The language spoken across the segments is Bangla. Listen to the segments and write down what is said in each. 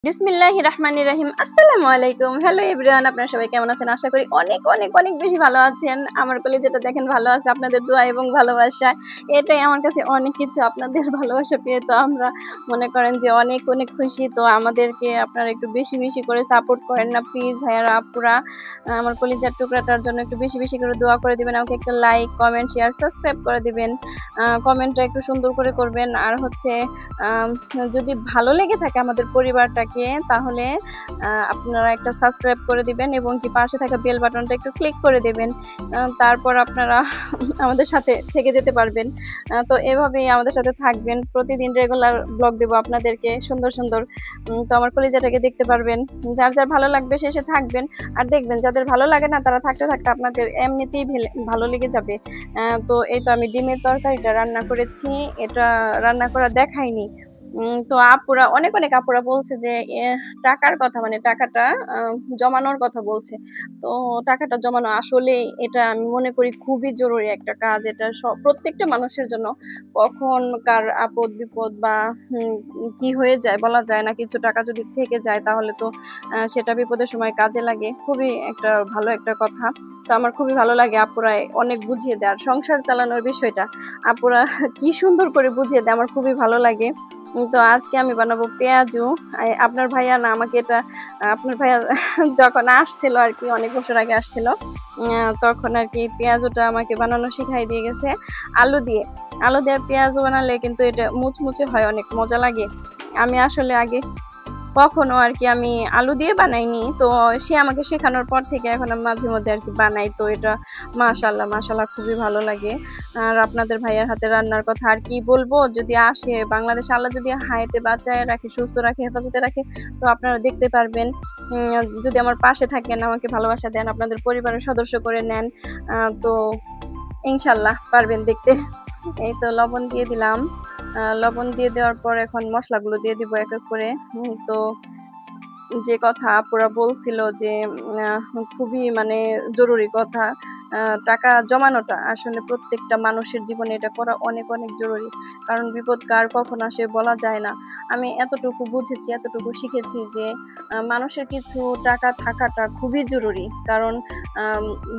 বিসমিল্লাহির রহমানির রহিম। আসসালামু আলাইকুম। হ্যালো এভরিওয়ান, আপনারা সবাই কেমন আছেন? আশা করি অনেক অনেক অনেক বেশি ভালো আছেন। আমার কলিজাটা দেখেন ভালো আছে, আপনাদের দোয়া এবং ভালোবাসা এটাই আমার কাছে অনেক কিছু। আপনাদের ভালোবাসা পেয়ে তো আমরা মনে করেন যে অনেক অনেক খুশি। তো আমাদেরকে আপনারা একটু বেশি বেশি করে সাপোর্ট করেন না প্লিজ ভাইয়ারা আপুরা। আমার কলিজার টুকরাটার জন্য একটু বেশি বেশি করে দোয়া করে দিবেন, আমাকে একটা লাইক কমেন্ট শেয়ার সাবস্ক্রাইব করে দিবেন। কমেন্টটা একটু সুন্দর করে করবেন। আর হচ্ছে যদি ভালো লেগে থাকে আমাদের পরিবারটাকে তাহলে আপনারা একটা সাবস্ক্রাইব করে দিবেন এবং কি পাশে থাকা বেল বাটনটা একটু ক্লিক করে দেবেন। তারপর আপনারা আমাদের সাথে থেকে যেতে পারবেন। তো এভাবেই আমাদের সাথে থাকবেন, প্রতিদিন রেগুলার ব্লগ দেবো আপনাদেরকে সুন্দর সুন্দর। তো আমার কলিজাটাকে দেখতে পারবেন, যার যার ভালো লাগবে শেষে থাকবেন। আর দেখবেন যাদের ভালো লাগে না তারা থাকতে থাকতে আপনাদের এমনিতেই ভালো লেগে যাবে। তো এই তো আমি ডিমের তরকারিটা রান্না করেছি, এটা রান্না করা দেখাইনি। তো আপুরা অনেক অনেক আপুরা বলছে যে টাকার কথা, মানে টাকাটা জমানোর কথা বলছে। তো টাকাটা জমানো আসলে এটা আমি মনে করি খুবই জরুরি একটা কাজ। এটা প্রত্যেকটা মানুষের জন্য। কখন কার আপদ বিপদ বা কি হয়ে যায় বলা যায় না। কিছু টাকা যদি থেকে যায় তাহলে তো সেটা বিপদের সময় কাজে লাগে। খুবই একটা ভালো একটা কথা। তো আমার খুবই ভালো লাগে আপুরা অনেক বুঝিয়ে দেয়। আর সংসার চালানোর বিষয়টা আপুরা কি সুন্দর করে বুঝিয়ে দেয়, আমার খুবই ভালো লাগে। তো আজকে আমি বানাবো পেঁয়াজু। আপনার ভাইয়া না আমাকে এটা, আপনার ভাইয়া যখন আসছিল আর কি, অনেক বছর আগে আসছিল, তখন আর কি পেঁয়াজুটা আমাকে বানানো শিখাই দিয়ে গেছে। আলু দিয়ে আলু দিয়ে পেঁয়াজু বানালে কিন্তু এটা মুচমুচে হয়, অনেক মজা লাগে। আমি আসলে আগে কখনো আর কি আমি আলু দিয়ে বানাইনি। তো সে আমাকে শেখানোর পর থেকে এখন আমি মাঝে মধ্যে আর কি বানাই। তো এটা মাশাআল্লাহ মাশাআল্লাহ খুবই ভালো লাগে। আর আপনাদের ভাইয়ার হাতে রান্নার কথা আর কি বলবো, যদি আসে বাংলাদেশে, আল্লাহ যদি হায়াতে বাঁচায় রাখে, সুস্থ রাখে, হেফাজতে রাখে, তো আপনারা দেখতে পারবেন। যদি আমার পাশে থাকেন, আমাকে ভালোবাসা দেন, আপনাদের পরিবারের সদস্য করে নেন, তো ইনশাল্লাহ পারবেন দেখতে। এই তো লবণ দিয়ে দিলাম। লবণ দিয়ে দেওয়ার পর এখন মশলাগুলো দিয়ে দিব এক এক করে। তো যে কথা আপুরা বলছিল যে খুবই মানে জরুরি কথা, টাকা জমানোটা আসলে প্রত্যেকটা মানুষের জীবনে এটা করা অনেক অনেক জরুরি। কারণ বিপদ কার কখন আসে বলা যায় না। আমি এতটুকু বুঝেছি, এতটুকু শিখেছি যে মানুষের কিছু টাকা থাকাটা খুবই জরুরি। কারণ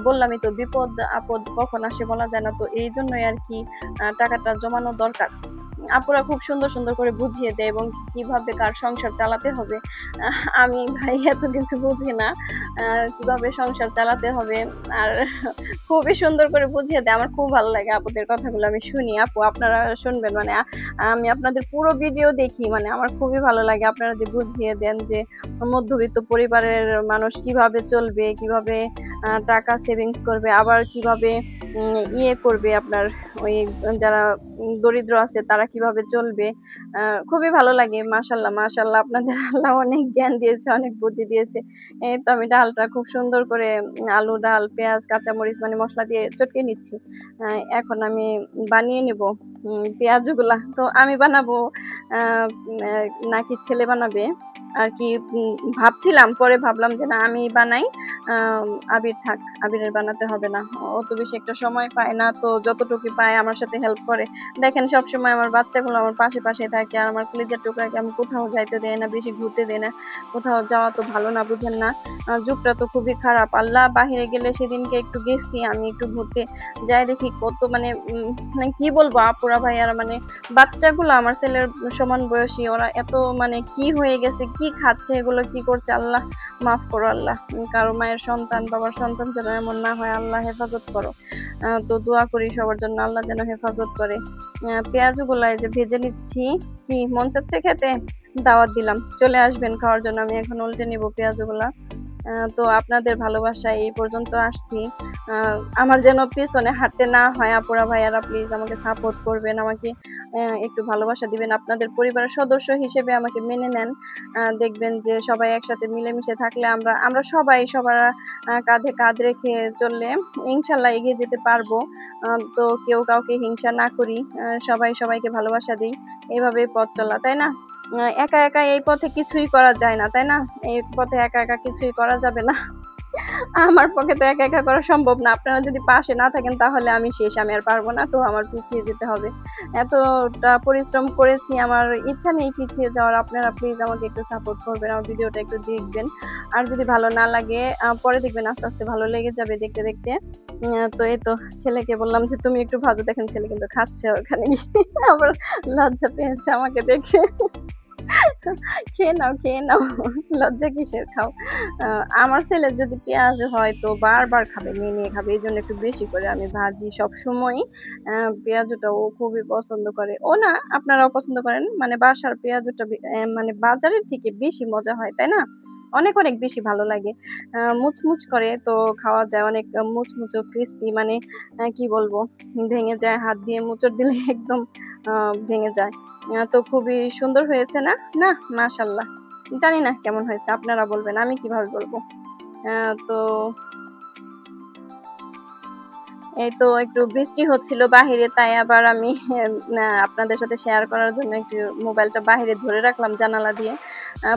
বললামই তো বিপদ আপদ কখন আসে বলা যায় না। তো এই জন্যই আর কি টাকাটা জমানো দরকার। আপুরা খুব সুন্দর সুন্দর করে বুঝিয়ে দেয় এবং কিভাবে কার সংসার চালাতে হবে। আমি ভাই এত কিছু বুঝি না কিভাবে সংসার চালাতে হবে। আর খুবই সুন্দর করে বুঝিয়ে দেয়, আমার খুব ভালো লাগে আপুদের কথাগুলো আমি শুনি। আপু আপনারা শুনবেন, মানে আমি আপনাদের পুরো ভিডিও দেখি, মানে আমার খুবই ভালো লাগে আপনারা যে বুঝিয়ে দেন যে মধ্যবিত্ত পরিবারের মানুষ কিভাবে চলবে, কিভাবে টাকা সেভিংস করবে, আবার কিভাবে ইয়ে করবে আপনার ওই যারা দরিদ্র আছে তারা কিভাবে চলবে। খুবই ভালো লাগে। মাশাল্লাহ মাশাল্লাহ, আপনাদের আল্লাহ অনেক জ্ঞান দিয়েছে, অনেক বুদ্ধি দিয়েছে। এই তো আমি ডালটা খুব সুন্দর করে আলু ডাল পেঁয়াজ কাঁচামরিচ মানে মশলা দিয়ে চটকে নিচ্ছি। এখন আমি বানিয়ে নেব পেঁয়াজগুলা। তো আমি বানাবো নাকি ছেলে বানাবে আর কি ভাবছিলাম, পরে ভাবলাম যে না আমি বানাই। আবির থাক, আবিরের বানাতে হবে না, ও তো বেশি একটা সময় পায় না। তো যতটুকু পায় আমার সাথে হেল্প করে। দেখেন সবসময় আমার বাচ্চাগুলো আমার পাশে পাশে থাকে। আর আমার কলিজার টুকরাকে আমি কোথাও যাইতে দেয় না, বেশি ঘুরতে দেয় না। কোথাও যাওয়া তো ভালো না, বুঝেন না? যুগটা তো খুবই খারাপ। আল্লাহ বাহিরে গেলে সেদিনকে একটু গেছি আমি একটু ঘুরতে, যাই দেখি কত মানে মানে কি বলবো আপুরা ভাইয়ারা, মানে বাচ্চাগুলো আমার ছেলের সমান বয়সী, ওরা এত মানে কি হয়ে গেছে, কি খাচ্ছে, এগুলো কি করছে, আল্লাহ মাফ করো আল্লাহ। কারো মায়ের সন্তান বাবার সন্তান যেন এমন না হয়, আল্লাহ হেফাজত করো। তো দোয়া করি সবার জন্য, আল্লাহ যেন হেফাজত করে। পেঁয়াজগুলো যে ভেজে নিচ্ছি। কি মন চাচ্ছে খেতে? দাওয়াত দিলাম, চলে আসবেন খাওয়ার জন্য। আমি এখন উল্টে নিব পেঁয়াজগুলা। তো আপনাদের ভালোবাসায় এই পর্যন্ত আসছি। আমার যেন পিছনে হাঁটতে না হয়, আপুরা ভাইয়ারা প্লিজ আমাকে সাপোর্ট করবেন, আমাকে একটু ভালোবাসা দিবেন, আপনাদের পরিবারের সদস্য হিসেবে আমাকে মেনে নেন। দেখবেন যে সবাই একসাথে মিলেমিশে থাকলে আমরা আমরা সবাই সবার কাঁধে কাঁধ রেখে চললে ইনশাল্লাহ এগিয়ে যেতে পারবো। তো কেউ কাউকে হিংসা না করি, সবাই সবাইকে ভালোবাসা দিই, এইভাবেই পথ চলা, তাই না? একা একা এই পথে কিছুই করা যায় না, তাই না? এই পথে একা একা কিছুই করা যাবে না। আমার পক্ষে তো একা একা করা সম্ভব না। আপনারা যদি পাশে না থাকেন তাহলে আমি শেষ, আমি আর পারবো না। তো আমার পিছিয়ে যেতে হবে। এতটা পরিশ্রম করেছি, আমার ইচ্ছা নেই পিছিয়ে যাওয়ার। আপনারা প্লিজ আমাকে একটু সাপোর্ট করবেন, আমার ভিডিওটা একটু দেখবেন। আর যদি ভালো না লাগে পরে দেখবেন আস্তে আস্তে ভালো লেগে যাবে দেখতে দেখতে। তো এই তো ছেলেকে বললাম যে তুমি একটু ভাজো, দেখেন ছেলে কিন্তু খাচ্ছে ওখানে গিয়ে। আবার লজ্জা পেয়েছে আমাকে দেখে। খেয়ে নাও, খেয়ে নাও। লজ্জা কিসের, খাও। আমার ছেলে যদি পেঁয়াজ হয় তো বারবার খাবে, নিয়ে খাবে। এইজন্য একটু বেশি করে আমি ভাজি সবসময়ই। পেঁয়াজুটা ও খুবই পছন্দ করে। ও না, আপনারাও পছন্দ করেন। মানে বাসার পেঁয়াজুটা মানে বাজারের থেকে বেশি মজা হয়, তাই না? অনেক অনেক বেশি ভালো লাগে। মুচমুচ করে তো খাওয়া যায়, অনেক মুচমুচে ক্রিস্পি, মানে কি বলবো, ভেঙে যায়, হাত দিয়ে মোচড় দিলে একদম ভেঙে যায়। তো খুবই সুন্দর হয়েছে না? না, মাশাআল্লাহ। জানি না কেমন হয়েছে, আপনারা বলবেন, আমি কিভাবে বলবো? তো এই তো একটু বৃষ্টি হচ্ছিল বাহিরে, তাই আবার আমি আপনাদের সাথে শেয়ার করার জন্য একটু মোবাইলটা বাহিরে ধরে রাখলাম জানালা দিয়ে।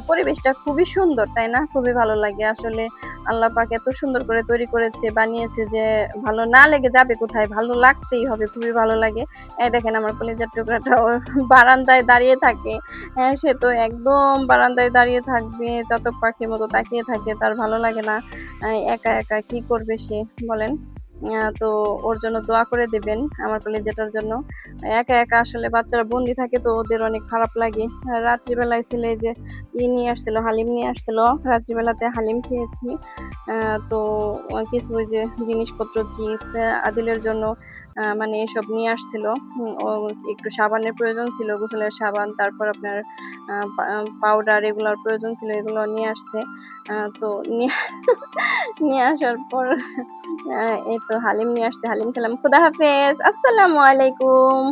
পরিবেশটা খুবই সুন্দর, তাই না? খুবই ভালো লাগে আসলে। আল্লাহ পাক এত সুন্দর করে তৈরি করেছে, বানিয়েছে যে ভালো না লেগে যাবে কোথায়? ভালো লাগতেই হবে, খুবই ভালো লাগে। এই দেখেন আমার কলিজার টুকরাটাও বারান্দায় দাঁড়িয়ে থাকে। সে তো একদম বারান্দায় দাঁড়িয়ে থাকবে, চাতক পাখির মতো তাকিয়ে থাকে, তার ভালো লাগে না। একা একা কি করবে সে, বলেন? তো ওর জন্য দোয়া করে দেবেন, আমার কলিজাটার জন্য। একা একা আসলে বাচ্চারা বন্দি থাকে তো ওদের অনেক খারাপ লাগে। রাত্রিবেলায় ছেলে যে নিয়ে আসছিল, হালিম নিয়ে আসছিল, রাত্রিবেলাতে হালিম খেয়েছি। তো কিছু ওই যে জিনিসপত্র, চিপস, আদিলের জন্য মানে এসব নিয়ে আসছিল। ও একটু সাবানের প্রয়োজন ছিল, গোসলের সাবান, তারপর আপনার পাউডার, এগুলোর প্রয়োজন ছিল, এগুলো নিয়ে আসছে। তো নিয়ে নিয়ে আসার পর এই তো হালিম নিয়ে আসছে, হালিম খেলাম। খুদা হাফেজ, আসসালামু আলাইকুম।